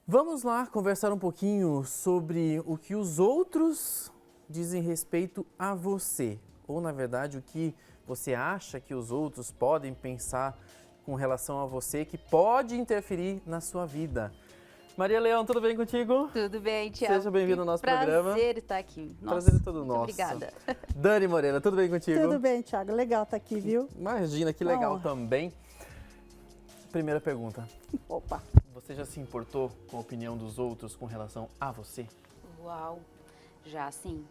Vamos lá conversar um pouquinho sobre o que os outros dizem respeito a você. Ou, na verdade, o que você acha que os outros podem pensar com relação a você, que pode interferir na sua vida. Maria Leão, tudo bem contigo? Tudo bem, Tiago. Seja bem-vindo ao nosso programa. Prazer estar aqui. Nossa, prazer é todo muito nosso. Obrigada. Dani Moreira, tudo bem contigo? Tudo bem, Tiago. Legal estar aqui, viu? Imagina, que legal também. Primeira pergunta. Opa. Você já se importou com a opinião dos outros com relação a você? Uau, já sim.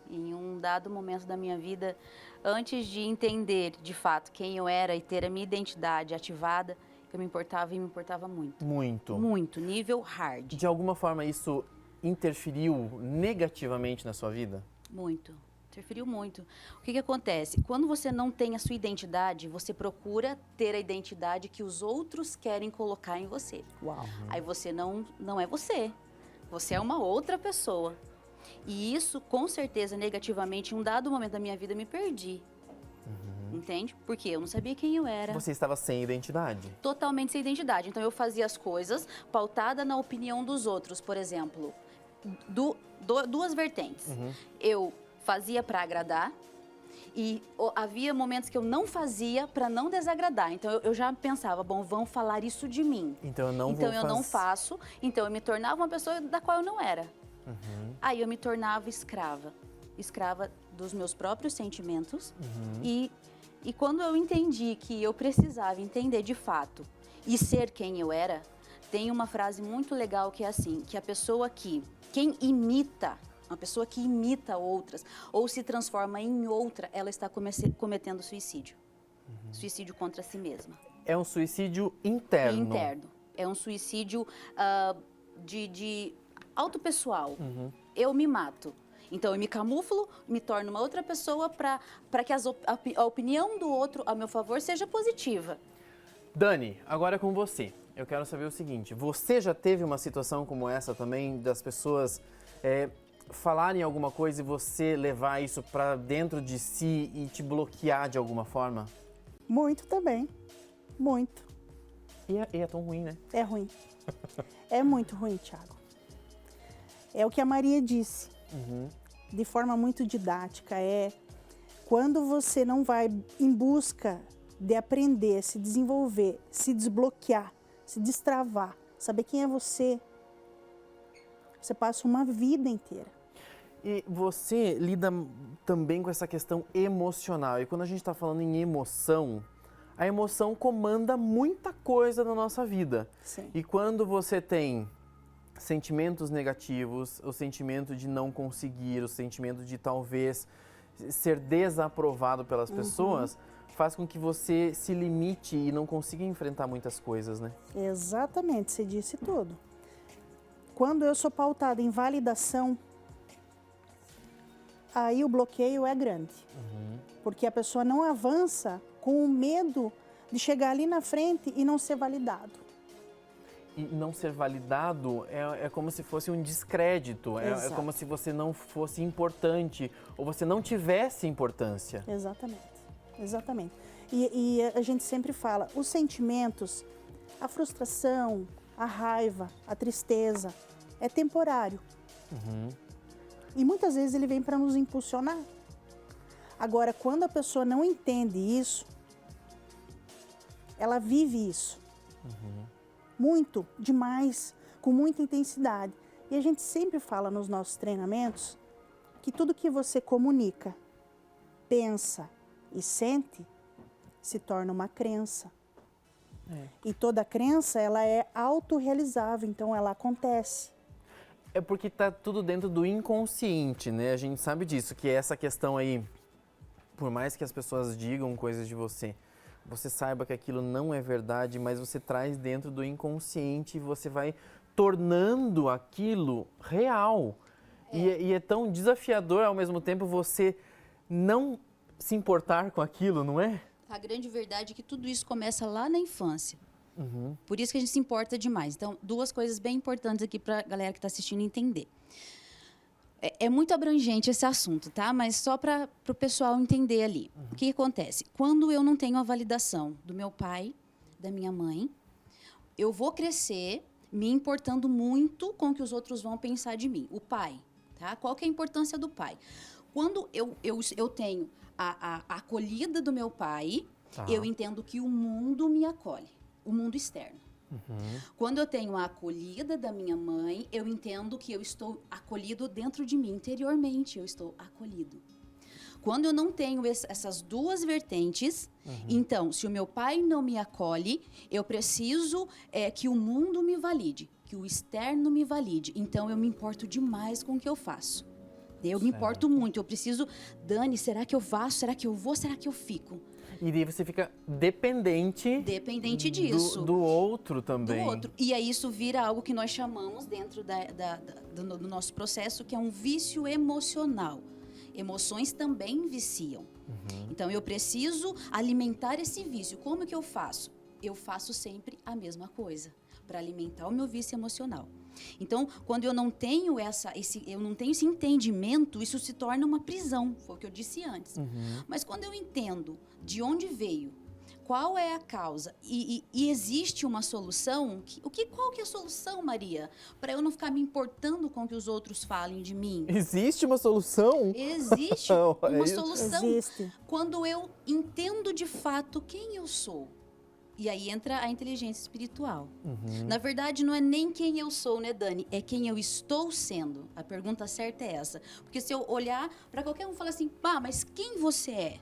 Em um dado momento da minha vida, antes de entender de fato quem eu era e ter a minha identidade ativada, eu me importava e me importava muito. Muito. Muito, nível hard. De alguma forma isso interferiu negativamente na sua vida? Muito. Interferiu muito. O que acontece? Quando você não tem a sua identidade, você procura ter a identidade que os outros querem colocar em você. Uau. Aí você não é você. Você é uma outra pessoa. E isso, com certeza, negativamente, em um dado momento da minha vida, eu me perdi. Entende? Porque eu não sabia quem eu era. Você estava sem identidade? Totalmente sem identidade. Então, eu fazia as coisas pautada na opinião dos outros. Por exemplo, duas vertentes. Eu fazia para agradar e havia momentos que eu não fazia para não desagradar. Então, eu já pensava, bom, vão falar isso de mim. Então, eu não faço. Então, eu me tornava uma pessoa da qual eu não era. Aí, eu me tornava escrava. Escrava dos meus próprios sentimentos. E quando eu entendi que eu precisava entender de fato e ser quem eu era, tem uma frase muito legal que é assim, que a pessoa quem imita, uma pessoa que imita outras ou se transforma em outra, ela está cometendo suicídio. Suicídio contra si mesma. É um suicídio interno. Interno. É um suicídio de autopessoal. Eu me mato. Então, eu me camuflo, me torno uma outra pessoa para que a opinião do outro a meu favor seja positiva. Dani, agora é com você. Eu quero saber o seguinte, você já teve uma situação como essa também, das pessoas falarem alguma coisa e você levar isso para dentro de si e te bloquear de alguma forma? Muito também. Muito. E é tão ruim, né? É ruim. É muito ruim, Tiago. É o que a Maria disse. De forma muito didática, quando você não vai em busca de aprender, se desenvolver, se desbloquear, se destravar, saber quem é você passa uma vida inteira. E você lida também com essa questão emocional. E quando a gente está falando em emoção, a emoção comanda muita coisa na nossa vida. Sim. E quando você tem sentimentos negativos, o sentimento de não conseguir, o sentimento de talvez ser desaprovado pelas pessoas, faz com que você se limite e não consiga enfrentar muitas coisas, né? Exatamente, você disse tudo. Quando eu sou pautada em validação, aí o bloqueio é grande. Porque a pessoa não avança com o medo de chegar ali na frente e não ser validado. E não ser validado é como se fosse um descrédito, é como se você não fosse importante ou você não tivesse importância. Exatamente, exatamente. E a gente sempre fala, os sentimentos, a frustração, a raiva, a tristeza, é temporário. E muitas vezes ele vem para nos impulsionar. Agora, quando a pessoa não entende isso, ela vive isso. Muito, demais, com muita intensidade. E a gente sempre fala nos nossos treinamentos que tudo que você comunica, pensa e sente se torna uma crença. E toda crença, ela é autorrealizável, então ela acontece. É porque tá tudo dentro do inconsciente, né? A gente sabe disso, que é essa questão aí, por mais que as pessoas digam coisas de você, você saiba que aquilo não é verdade, mas você traz dentro do inconsciente e você vai tornando aquilo real. E é tão desafiador ao mesmo tempo você não se importar com aquilo, não é? A grande verdade é que tudo isso começa lá na infância. Por isso que a gente se importa demais. Então, duas coisas bem importantes aqui para a galera que está assistindo entender. É muito abrangente esse assunto, tá? Mas só para o pessoal entender ali. O que acontece? Quando eu não tenho a validação do meu pai, da minha mãe, eu vou crescer me importando muito com o que os outros vão pensar de mim. O pai, tá? Qual que é a importância do pai? Quando eu tenho a acolhida do meu pai, eu entendo que o mundo me acolhe, o mundo externo. Quando eu tenho a acolhida da minha mãe, eu entendo que eu estou acolhido dentro de mim, interiormente eu estou acolhido. Quando eu não tenho essas duas vertentes, então, se o meu pai não me acolhe, eu preciso que o mundo me valide, que o externo me valide. Então, eu me importo demais com o que eu faço. Eu me importo muito, eu preciso, Dani, será que eu faço? Será que eu vou? Será que eu fico? E daí você fica dependente disso. Do outro também. Do outro. E aí isso vira algo que nós chamamos dentro do nosso processo, que é um vício emocional. Emoções também viciam. Então, eu preciso alimentar esse vício. Como que eu faço? Eu faço sempre a mesma coisa para alimentar o meu vício emocional. Então, quando eu não tenho esse entendimento, isso se torna uma prisão, foi o que eu disse antes. Mas quando eu entendo de onde veio, qual é a causa e existe uma solução, qual que é a solução, Maria? Para eu não ficar me importando com o que os outros falem de mim. Existe uma solução? Existe uma solução. Existe. Quando eu entendo de fato quem eu sou. E aí entra a inteligência espiritual. Na verdade, não é nem quem eu sou, né, Dani? É quem eu estou sendo. A pergunta certa é essa. Porque se eu olhar para qualquer um e falar assim, mas quem você é?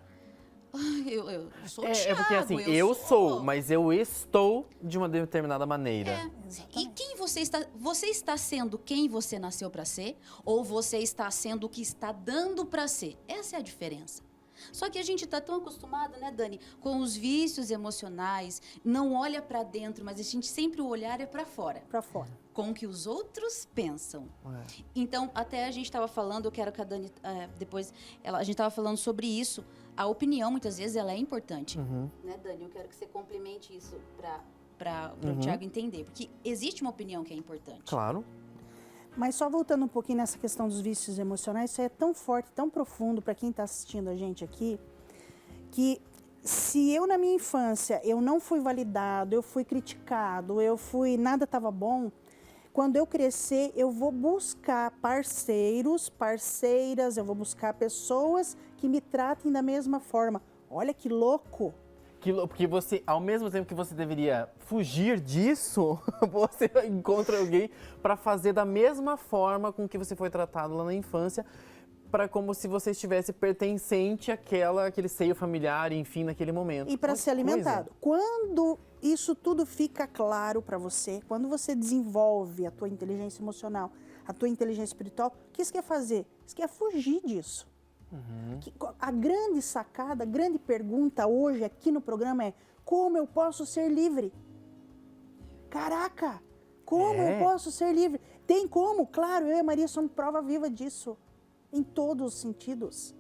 Eu sou o Thiago, É porque assim, eu sou, mas eu estou de uma determinada maneira. E quem você está? Você está sendo quem você nasceu para ser? Ou você está sendo o que está dando para ser? Essa é a diferença. Só que a gente está tão acostumado, né, Dani, com os vícios emocionais, não olha para dentro, mas a gente sempre o olhar é para fora. Para fora. Com o que os outros pensam. Então, até a gente estava falando, eu quero que a Dani, depois, a gente estava falando sobre isso. A opinião, muitas vezes, ela é importante. Né, Dani? Eu quero que você complemente isso para o Thiago entender. Porque existe uma opinião que é importante. Claro. Mas só voltando um pouquinho nessa questão dos vícios emocionais, isso é tão forte, tão profundo para quem está assistindo a gente aqui, que se eu na minha infância, eu não fui validado, eu fui criticado, nada estava bom, quando eu crescer, eu vou buscar parceiros, parceiras, eu vou buscar pessoas que me tratem da mesma forma. Olha que louco! Porque você, ao mesmo tempo que você deveria fugir disso, você encontra alguém para fazer da mesma forma com que você foi tratado lá na infância, para como se você estivesse pertencente àquele seio familiar, enfim, naquele momento. E para ser alimentado. Quando isso tudo fica claro para você, quando você desenvolve a tua inteligência emocional, a tua inteligência espiritual, o que você quer fazer? Você quer fugir disso. A grande sacada, a grande pergunta hoje aqui no programa é: como eu posso ser livre? Caraca, como eu posso ser livre? Tem como? Claro, eu e a Maria somos prova viva disso, em todos os sentidos.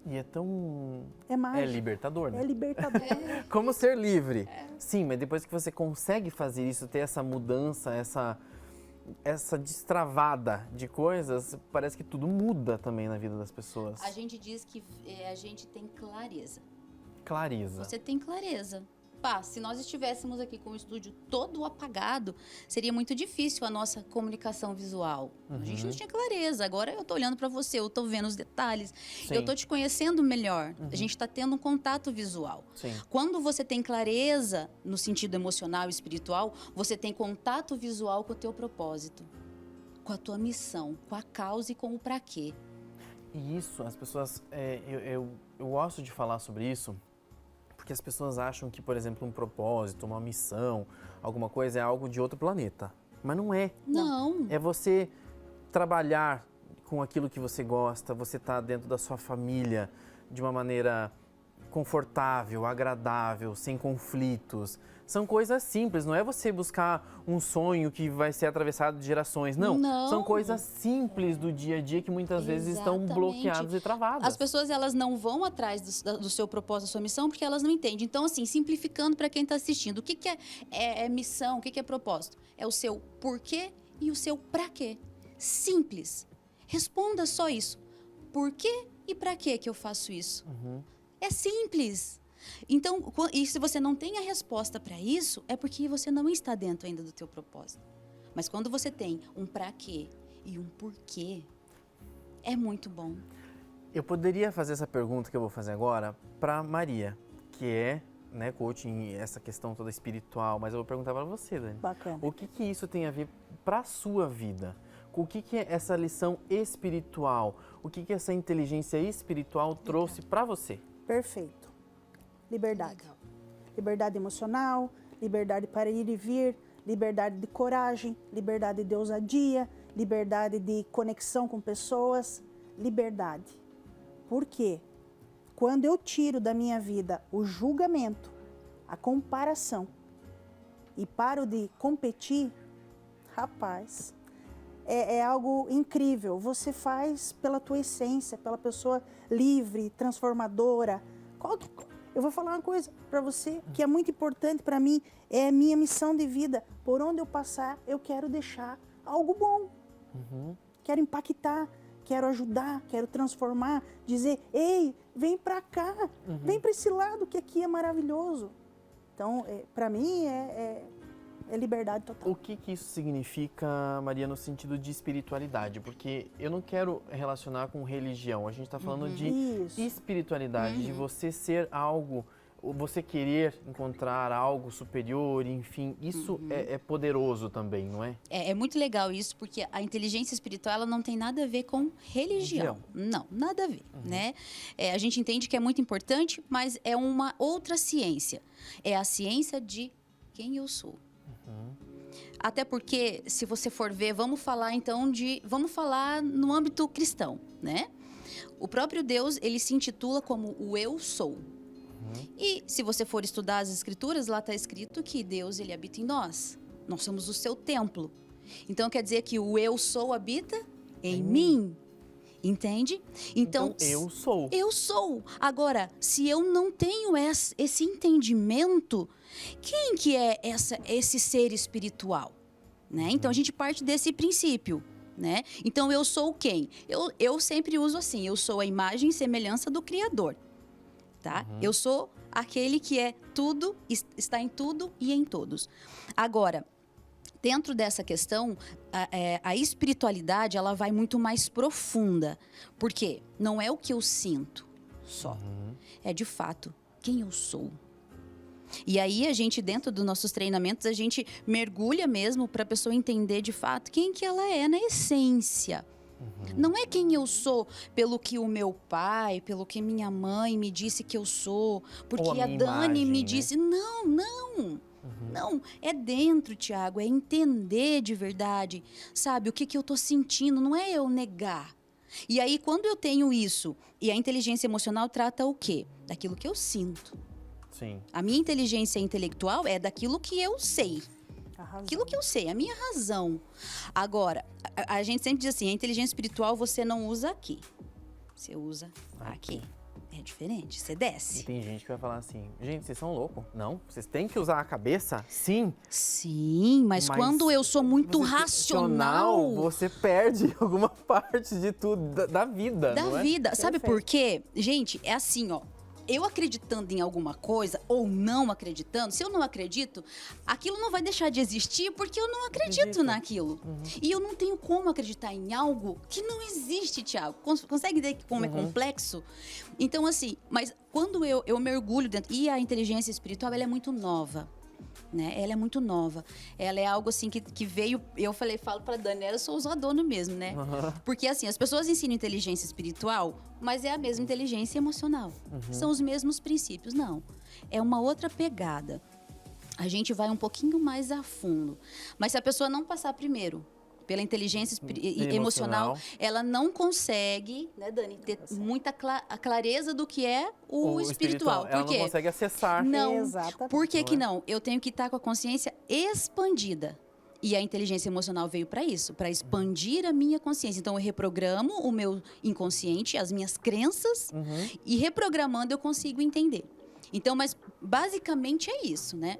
E é tão... É mágico. É libertador, né? É libertador. Como ser livre. Sim, mas depois que você consegue fazer isso, ter essa mudança, essa destravada de coisas, parece que tudo muda também na vida das pessoas. A gente diz que a gente tem clareza. Clareza. Você tem clareza. Se nós estivéssemos aqui com o estúdio todo apagado, seria muito difícil a nossa comunicação visual. A gente não tinha clareza. Agora eu tô olhando para você, eu tô vendo os detalhes, eu tô te conhecendo melhor. A gente está tendo um contato visual. Sim. Quando você tem clareza no sentido emocional e espiritual, você tem contato visual com o teu propósito, com a tua missão, com a causa e com o para quê. E isso, as pessoas... eu gosto de falar sobre isso, porque as pessoas acham que, por exemplo, um propósito, uma missão, alguma coisa é algo de outro planeta. Mas não é. Não. É você trabalhar com aquilo que você gosta, você estar dentro da sua família de uma maneira confortável, agradável, sem conflitos. São coisas simples, não é você buscar um sonho que vai ser atravessado de gerações, não. São coisas simples do dia a dia que muitas vezes estão bloqueadas e travadas. As pessoas, elas não vão atrás do seu propósito, da sua missão, porque elas não entendem. Então, assim, simplificando para quem está assistindo, o que é missão, o que é propósito? É o seu porquê e o seu para quê. Simples. Responda só isso. Por quê e para quê que eu faço isso? É simples. Então, e se você não tem a resposta para isso, é porque você não está dentro ainda do teu propósito. Mas quando você tem um pra quê e um porquê, é muito bom. Eu poderia fazer essa pergunta que eu vou fazer agora para Maria, que é, né, coaching, essa questão toda espiritual, mas eu vou perguntar para você, Dani. Bacana. O que isso tem a ver para a sua vida? O que é essa lição espiritual? O que essa inteligência espiritual trouxe para você? Perfeito. Liberdade. Legal. Liberdade emocional, liberdade para ir e vir, liberdade de coragem, liberdade de ousadia, liberdade de conexão com pessoas, liberdade. Por quê? Quando eu tiro da minha vida o julgamento, a comparação e paro de competir, rapaz, é algo incrível. Você faz pela tua essência, pela pessoa livre, transformadora. Eu vou falar uma coisa para você que é muito importante para mim, é a minha missão de vida. Por onde eu passar, eu quero deixar algo bom. Quero impactar, quero ajudar, quero transformar, dizer, ei, vem para cá, vem para esse lado que aqui é maravilhoso. Então, para mim, é liberdade total. O que isso significa, Maria, no sentido de espiritualidade? Porque eu não quero relacionar com religião, a gente está falando de Isso. espiritualidade, de você ser algo, você querer encontrar algo superior, enfim, isso é poderoso também, não é? É muito legal isso, porque a inteligência espiritual ela não tem nada a ver com religião. Não, nada a ver, né? A gente entende que é muito importante, mas é uma outra ciência. É a ciência de quem eu sou. Até porque, se você for ver, vamos falar no âmbito cristão, né? O próprio Deus, ele se intitula como o Eu Sou. E se você for estudar as escrituras, lá está escrito que Deus, ele habita em nós. Nós somos o seu templo. Então, quer dizer que o Eu Sou habita em mim. Entende? Então, eu sou. Eu sou. Agora, se eu não tenho esse entendimento, quem que é esse ser espiritual? Né? Então, a gente parte desse princípio. Né? Então, eu sou quem? Eu sempre uso assim, eu sou a imagem e semelhança do Criador. Tá? Eu sou aquele que é tudo, está em tudo e em todos. Agora, dentro dessa questão, a espiritualidade ela vai muito mais profunda. Por quê? Não é o que eu sinto só. É, de fato, quem eu sou. E aí, a gente, dentro dos nossos treinamentos, a gente mergulha mesmo para a pessoa entender, de fato, quem que ela é na essência. Não é quem eu sou pelo que o meu pai, pelo que minha mãe me disse que eu sou, porque a Dani me disse... Não. Não, é dentro, Tiago, é entender de verdade, sabe, o que eu tô sentindo, não é eu negar. E aí, quando eu tenho isso, e a inteligência emocional trata o quê? Daquilo que eu sinto. Sim. A minha inteligência intelectual é daquilo que eu sei. Aquilo que eu sei, a minha razão. Agora, a gente sempre diz assim, a inteligência espiritual você não usa aqui. Você usa aqui. É diferente, você desce. E tem gente que vai falar assim, gente, vocês são loucos. Não, vocês têm que usar a cabeça, sim. Sim, mas quando eu sou muito racional... Você perde alguma parte de tudo, da vida, não é? Da vida. Sabe Perfeito. por quê? Gente, é assim, ó. Eu acreditando em alguma coisa ou não acreditando, se eu não acredito, aquilo não vai deixar de existir porque eu não acredito naquilo. E eu não tenho como acreditar em algo que não existe, Tiago. Consegue entender como é complexo? Então, assim, mas quando eu mergulho dentro... E a inteligência espiritual, ela é muito nova. Né? Ela é muito nova. Ela é algo assim que veio... Eu falo pra Dani, eu sou usadona mesmo, né? Porque assim, as pessoas ensinam inteligência espiritual, mas é a mesma inteligência emocional. São os mesmos princípios. Não. É uma outra pegada. A gente vai um pouquinho mais a fundo. Mas se a pessoa não passar primeiro pela inteligência emocional, ela não consegue, né, Dani, ter muita clareza do que é o espiritual. Ela Por quê? não consegue acessar. Não. Exatamente. Por que não? Eu tenho que estar com a consciência expandida. E a inteligência emocional veio para isso, para expandir a minha consciência. Então, eu reprogramo o meu inconsciente, as minhas crenças, e reprogramando eu consigo entender. Então, mas basicamente é isso, né?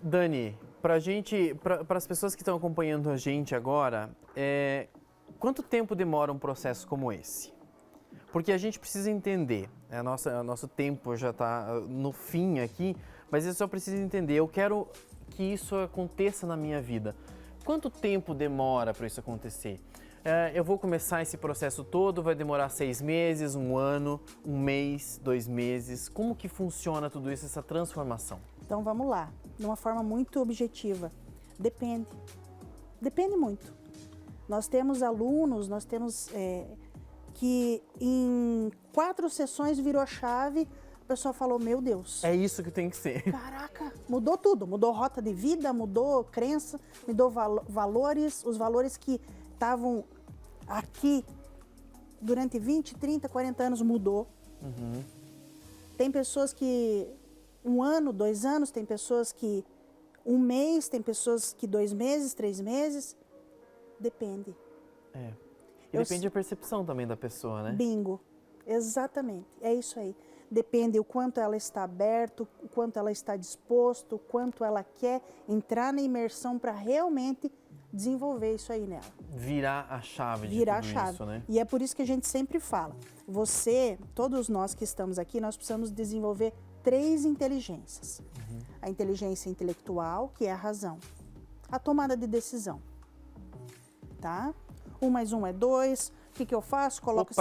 Dani, para as pessoas que estão acompanhando a gente agora, quanto tempo demora um processo como esse? Porque a gente precisa entender, nosso tempo já está no fim aqui, mas eu só preciso entender, eu quero que isso aconteça na minha vida. quanto tempo demora para isso acontecer? Eu vou começar esse processo todo, vai demorar 6 meses, 1 ano, 1 mês, 2 meses. Como que funciona tudo isso, essa transformação? Então vamos lá, de uma forma muito objetiva. Depende. Depende muito. Nós temos alunos, nós temos que em 4 sessões virou a chave, a pessoa falou, meu Deus. É isso que tem que ser. Caraca, mudou tudo, mudou rota de vida, mudou crença, mudou valores, os valores que estavam aqui durante 20, 30, 40 anos mudou. Tem pessoas que 1 ano, 2 anos, tem pessoas que 1 mês, tem pessoas que 2 meses, 3 meses, depende. E depende da percepção também da pessoa, né? Bingo, exatamente, é isso aí. Depende o quanto ela está aberto, o quanto ela está disposto, o quanto ela quer entrar na imersão para realmente desenvolver isso aí nela. Virar a chave de Virar a tudo chave. isso, né? E é por isso que a gente sempre fala, você, todos nós que estamos aqui, nós precisamos desenvolver 3 inteligências. A inteligência intelectual, que é a razão. A tomada de decisão, tá? 1 mais 1 é 2, o que eu faço? Coloco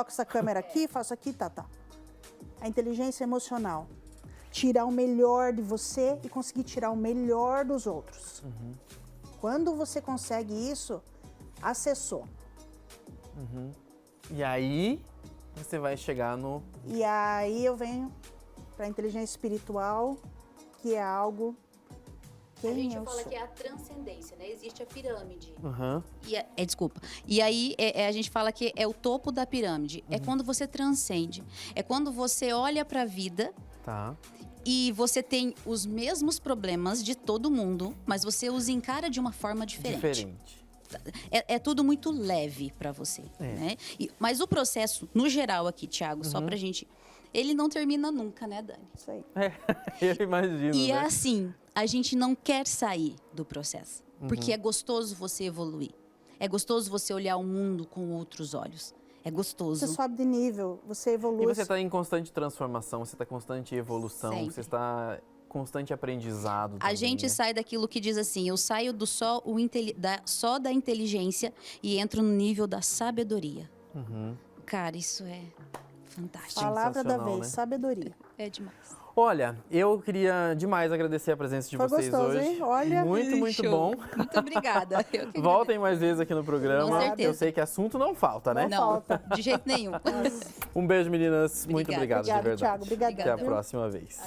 essa câmera aqui, faço aqui, tá. A inteligência emocional, tirar o melhor de você e conseguir tirar o melhor dos outros. Quando você consegue isso, acessou. E aí, você vai chegar no... E aí eu venho para a inteligência espiritual, que é algo... A gente fala que é a transcendência, né? Existe a pirâmide. Uhum. Desculpa. E aí a gente fala que é o topo da pirâmide. É quando você transcende. É quando você olha para a vida Tá. e você tem os mesmos problemas de todo mundo, mas você os encara de uma forma diferente. É tudo muito leve para você, né? Mas o processo, no geral aqui, Thiago, só pra gente... Ele não termina nunca, né, Dani? Isso aí. Eu imagino, E né? assim, a gente não quer sair do processo. Porque é gostoso você evoluir. É gostoso você olhar o mundo com outros olhos. É gostoso. Você sobe de nível, você evolui. E você está em constante transformação, você está em constante evolução, Sempre. você está em constante aprendizado. A também, gente né? sai daquilo que diz assim, eu saio do só da inteligência e entro no nível da sabedoria. Cara, isso é fantástico. Palavra da Sensacional, vez, né? sabedoria. É demais. Olha, eu queria demais agradecer a presença de Foi vocês gostoso, hoje. hein? Olha. Muito Show. bom. Muito obrigada. Eu que Voltem mais vezes aqui no programa. Com certeza. Eu sei que assunto não falta, né? Não, de jeito nenhum. Um beijo, meninas. Muito Obrigada. obrigado, de Obrigada, verdade. Thiago. Obrigada. Até a próxima vez.